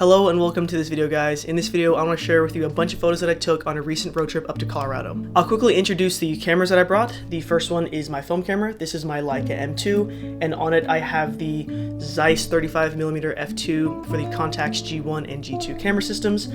Hello and welcome to this video, guys. In this video, I want to share with you a bunch of photos that I took on a recent road trip up to Colorado. I'll quickly introduce the cameras that I brought. The first one is my film camera. This is my Leica M2, and on it I have the Zeiss 35mm f2 for the Contax G1 and G2 camera systems.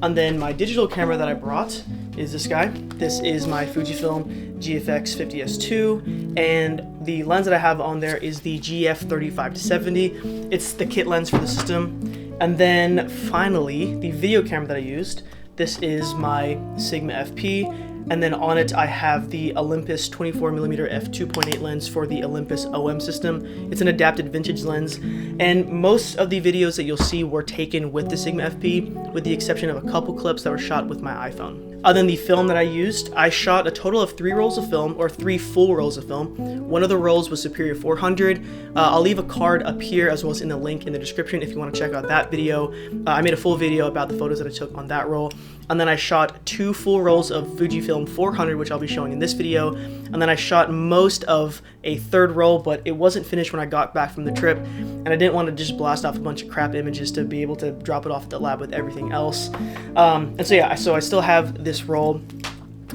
And then my digital camera that I brought is this guy. This is my Fujifilm GFX 50S2, and the lens that I have on there is the GF 35-70. It's the kit lens for the system. And then finally, the video camera that I used, this is my Sigma FP, and then on it I have the Olympus 24mm f2.8 lens for the Olympus OM system. It's an adapted vintage lens, and most of the videos that you'll see were taken with the Sigma FP, with the exception of a couple clips that were shot with my iPhone. Other than the film that I used, I shot a total of 3 rolls of film, or 3 full rolls of film. One of the rolls was Superia 400. I'll leave a card up here as well as in the link in the description if you want to check out that video. I made a full video about the photos that I took on that roll. And then I shot 2 full rolls of Fujifilm 400, which I'll be showing in this video. And then I shot most of a 3rd roll, but it wasn't finished when I got back from the trip. And I didn't want to just blast off a bunch of crap images to be able to drop it off at the lab with everything else. And so yeah, so I still have this roll.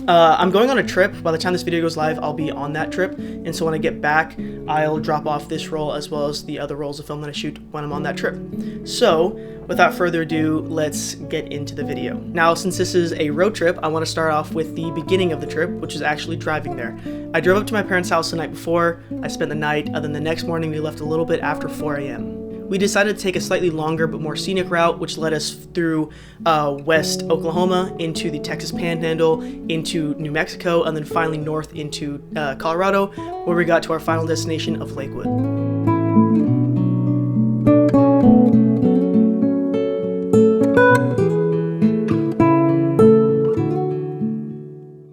I'm going on a trip. By the time this video goes live, I'll be on that trip, and so when I get back, I'll drop off this roll as well as the other rolls of film that I shoot when I'm on that trip. So without further ado, let's get into the video. Now, since this is a road trip, I want to start off with the beginning of the trip, which is actually driving there. I drove up to my parents' house the night before. I spent the night, and then the next morning we left a little bit after 4 a.m. We decided to take a slightly longer but more scenic route, which led us through West Oklahoma, into the Texas Panhandle, into New Mexico, and then finally north into Colorado, where we got to our final destination of Lakewood.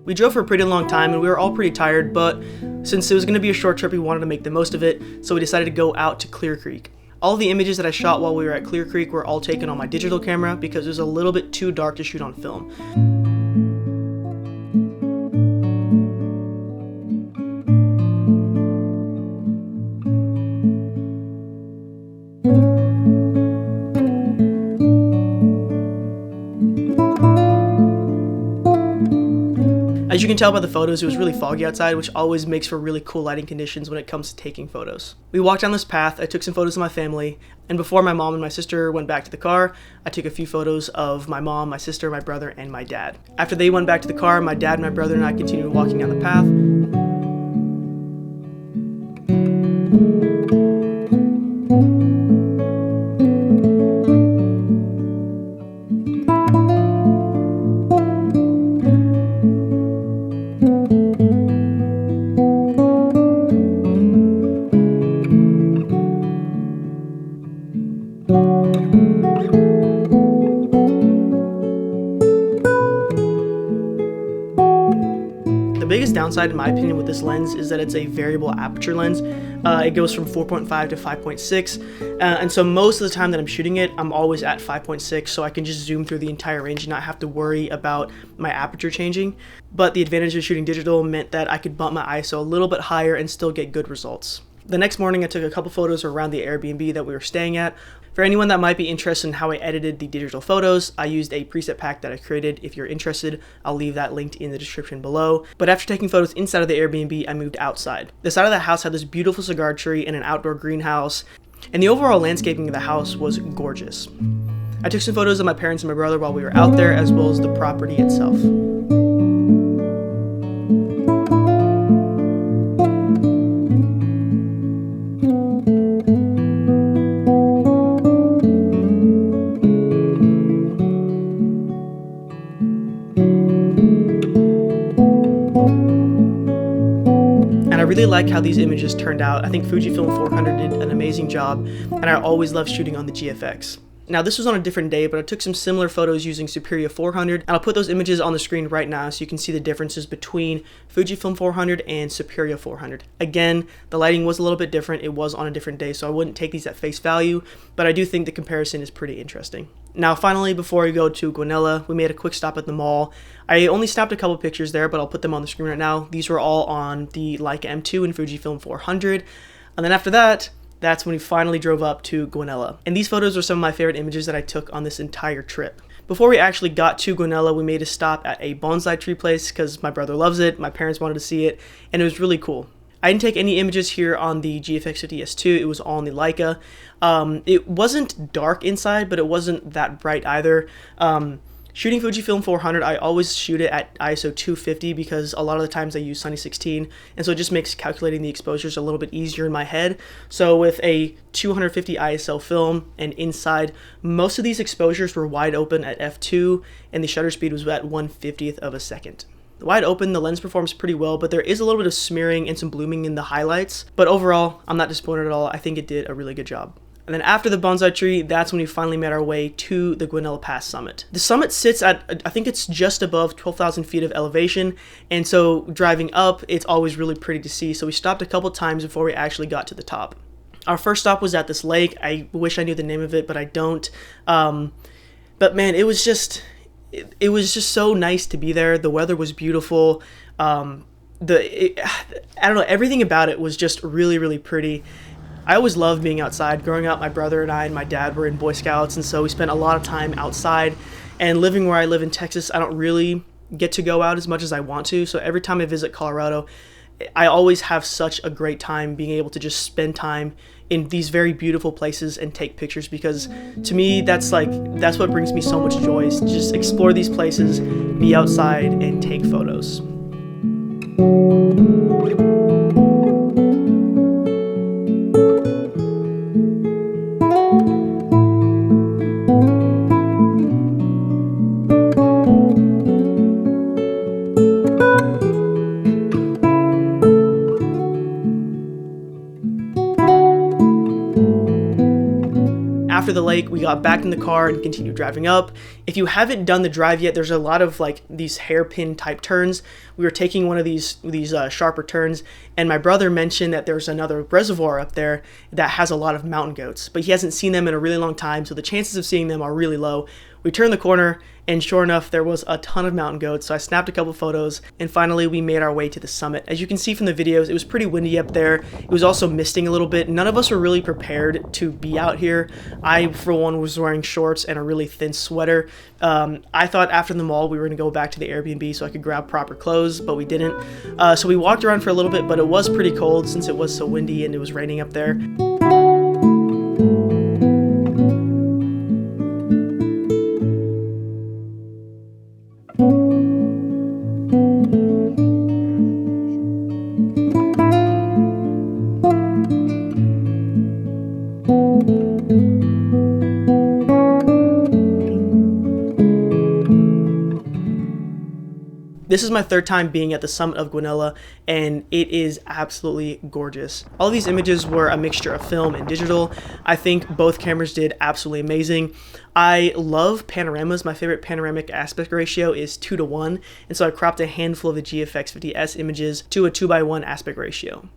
We drove for a pretty long time and we were all pretty tired, but since it was going to be a short trip, we wanted to make the most of it, so we decided to go out to Clear Creek. All of the images that I shot while we were at Clear Creek were all taken on my digital camera because it was a little bit too dark to shoot on film. As you can tell by the photos, it was really foggy outside, which always makes for really cool lighting conditions when it comes to taking photos. We walked down this path, I took some photos of my family, and before my mom and my sister went back to the car, I took a few photos of my mom, my sister, my brother, and my dad. After they went back to the car, my dad, my brother, and I continued walking down the path. The biggest downside, in my opinion, with this lens is that it's a variable aperture lens. It goes from 4.5 to 5.6, and so most of the time that I'm shooting it, I'm always at 5.6, so I can just zoom through the entire range and not have to worry about my aperture changing. But the advantage of shooting digital meant that I could bump my ISO a little bit higher and still get good results. The next morning, I took a couple photos around the Airbnb that we were staying at. For anyone that might be interested in how I edited the digital photos, I used a preset pack that I created. If you're interested, I'll leave that linked in the description below. But after taking photos inside of the Airbnb, I moved outside. The side of the house had this beautiful cigar tree and an outdoor greenhouse, and the overall landscaping of the house was gorgeous. I took some photos of my parents and my brother while we were out there, as well as the property itself. I really like how these images turned out. I think Fujifilm 400 did an amazing job, and I always love shooting on the GFX. Now, this was on a different day, but I took some similar photos using Superia 400, and I'll put those images on the screen right now so you can see the differences between Fujifilm 400 and Superia 400. Again, the lighting was a little bit different. It was on a different day, so I wouldn't take these at face value, but I do think the comparison is pretty interesting. Now, finally, before we go to Guanella, we made a quick stop at the mall. I only snapped a couple pictures there, but I'll put them on the screen right now. These were all on the Leica M2 and Fujifilm 400. And then after that, that's when we finally drove up to Guanella. And these photos are some of my favorite images that I took on this entire trip. Before we actually got to Guanella, we made a stop at a bonsai tree place because my brother loves it, my parents wanted to see it, and it was really cool. I didn't take any images here on the GFX 50S2, it was all on the Leica. It wasn't dark inside, but it wasn't that bright either. Shooting Fujifilm 400, I always shoot it at ISO 250 because a lot of the times I use Sunny 16, and so it just makes calculating the exposures a little bit easier in my head. So with a 250 ISO film and inside, most of these exposures were wide open at f2, and the shutter speed was at 1/50th of a second. Wide open, the lens performs pretty well, but there is a little bit of smearing and some blooming in the highlights. But overall, I'm not disappointed at all. I think it did a really good job. And then after the bonsai tree, that's when we finally made our way to the Guanella Pass summit. The summit sits at, I think it's just above 12,000 feet of elevation, and so driving up, it's always really pretty to see. So we stopped a couple times before we actually got to the top. Our first stop was at this lake. I wish I knew the name of it, but I don't. But man, it was just so nice to be there. The weather was beautiful. I don't know, everything about it was just really, really pretty. I always loved being outside. Growing up, my brother and I and my dad were in Boy Scouts, and so we spent a lot of time outside. And living where I live in Texas, I don't really get to go out as much as I want to. So every time I visit Colorado, I always have such a great time being able to just spend time in these very beautiful places and take pictures, because to me, that's what brings me so much joy, is to just explore these places, be outside, and take photos. After the lake, we got back in the car and continued driving up. If you haven't done the drive yet, there's a lot of like these hairpin type turns. We were taking one of these sharper turns, and my brother mentioned that there's another reservoir up there that has a lot of mountain goats, but he hasn't seen them in a really long time, so the chances of seeing them are really low. We turned the corner, and sure enough, there was a ton of mountain goats, so I snapped a couple photos, and finally we made our way to the summit. As you can see from the videos, it was pretty windy up there. It was also misting a little bit. None of us were really prepared to be out here. I, for one, was wearing shorts and a really thin sweater. I thought after the mall we were going to go back to the Airbnb so I could grab proper clothes, but we didn't. So we walked around for a little bit, but it was pretty cold since it was so windy and it was raining up there. This is my third time being at the summit of Guanella, and it is absolutely gorgeous. All of these images were a mixture of film and digital. I think both cameras did absolutely amazing. I love panoramas. My favorite panoramic aspect ratio is 2:1, and so I cropped a handful of the GFX 50S images to a 2:1 aspect ratio.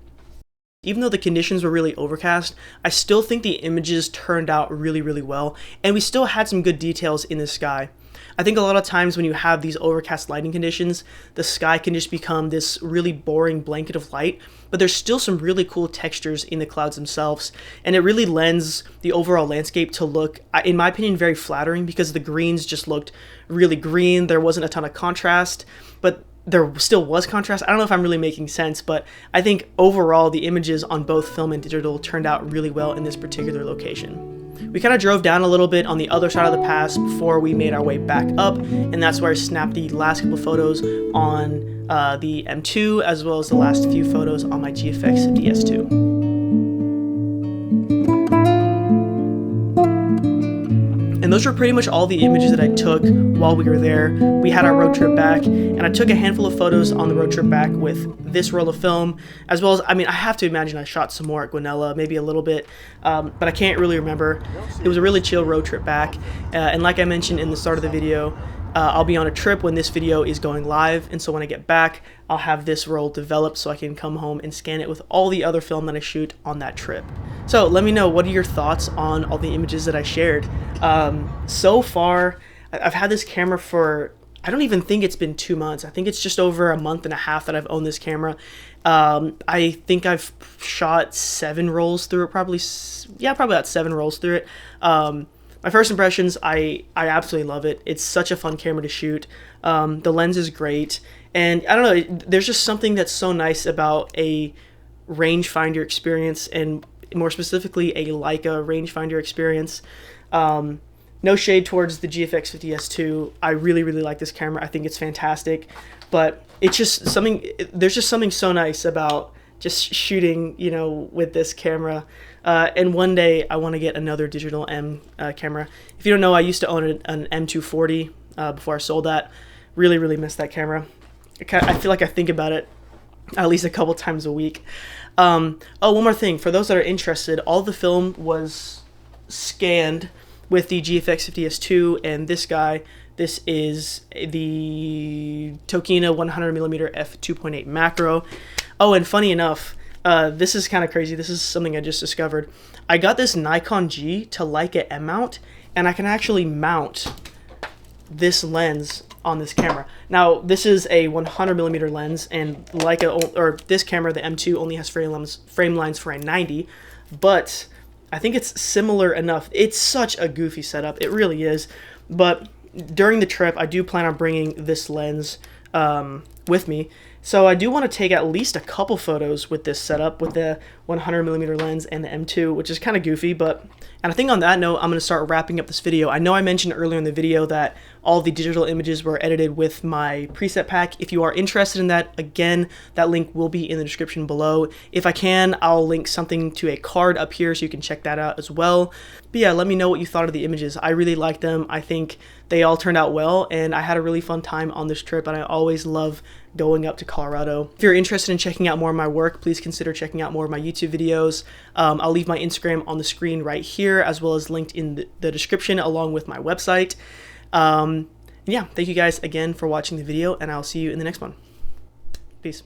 Even though the conditions were really overcast, I still think the images turned out really, really well, and we still had some good details in the sky. I think a lot of times when you have these overcast lighting conditions, the sky can just become this really boring blanket of light, but there's still some really cool textures in the clouds themselves, and it really lends the overall landscape to look, in my opinion, very flattering, because the greens just looked really green. There wasn't a ton of contrast, but there still was contrast. I don't know if I'm really making sense, but I think overall the images on both film and digital turned out really well in this particular location. We kind of drove down a little bit on the other side of the pass before we made our way back up, and that's where I snapped the last couple photos on the M2, as well as the last few photos on my GFX 50S2. And those were pretty much all the images that I took while we were there. We had our road trip back, and I took a handful of photos on the road trip back with this roll of film, as well as, I mean, I have to imagine I shot some more at Guanella, maybe a little bit, but I can't really remember. It was a really chill road trip back, and like I mentioned in the start of the video, I'll be on a trip when this video is going live, and so when I get back, I'll have this roll developed so I can come home and scan it with all the other film that I shoot on that trip. So let me know, what are your thoughts on all the images that I shared? So far, I've had this camera for I don't even think it's been 2 months. I think it's just over a month and a half that I've owned this camera. I think I've shot 7 rolls through it, probably about 7 rolls through it. My first impressions, I absolutely love it. It's such a fun camera to shoot. The lens is great. And I don't know, there's just something that's so nice about a rangefinder experience, and more specifically a Leica rangefinder experience. No shade towards the GFX 50S2. I really like this camera. I think it's fantastic, but it's just something, there's just something so nice about just shooting, you know, with this camera. And one day I want to get another digital M camera. If you don't know, I used to own an M240 before I sold that. Really miss that camera. I feel like I think about it at least a couple times a week. Oh, one more thing. For those that are interested, all the film was scanned with the GFX 50S2, and this guy, this is the Tokina 100mm f2.8 macro. Oh, and funny enough, this is kind of crazy. This is something I just discovered. I got this Nikon G to Leica M mount, and I can actually mount this lens on this camera. Now, this is a 100mm lens, and Leica, or this camera, the M2, only has frame lines for a 90, but I think it's similar enough. It's such a goofy setup, it really is. But during the trip, I do plan on bringing this lens with me. So I do want to take at least a couple photos with this setup, with the 100mm lens and the M2, which is kind of goofy, but... And I think on that note, I'm going to start wrapping up this video. I know I mentioned earlier in the video that all the digital images were edited with my preset pack. If you are interested in that, again, that link will be in the description below. If I can, I'll link something to a card up here so you can check that out as well. But yeah, let me know what you thought of the images. I really liked them. I think they all turned out well, and I had a really fun time on this trip, and I always love going up to Colorado. If you're interested in checking out more of my work, please consider checking out more of my YouTube videos. I'll leave my Instagram on the screen right here, as well as linked in the description along with my website. Yeah, thank you guys again for watching the video, and I'll see you in the next one. Peace.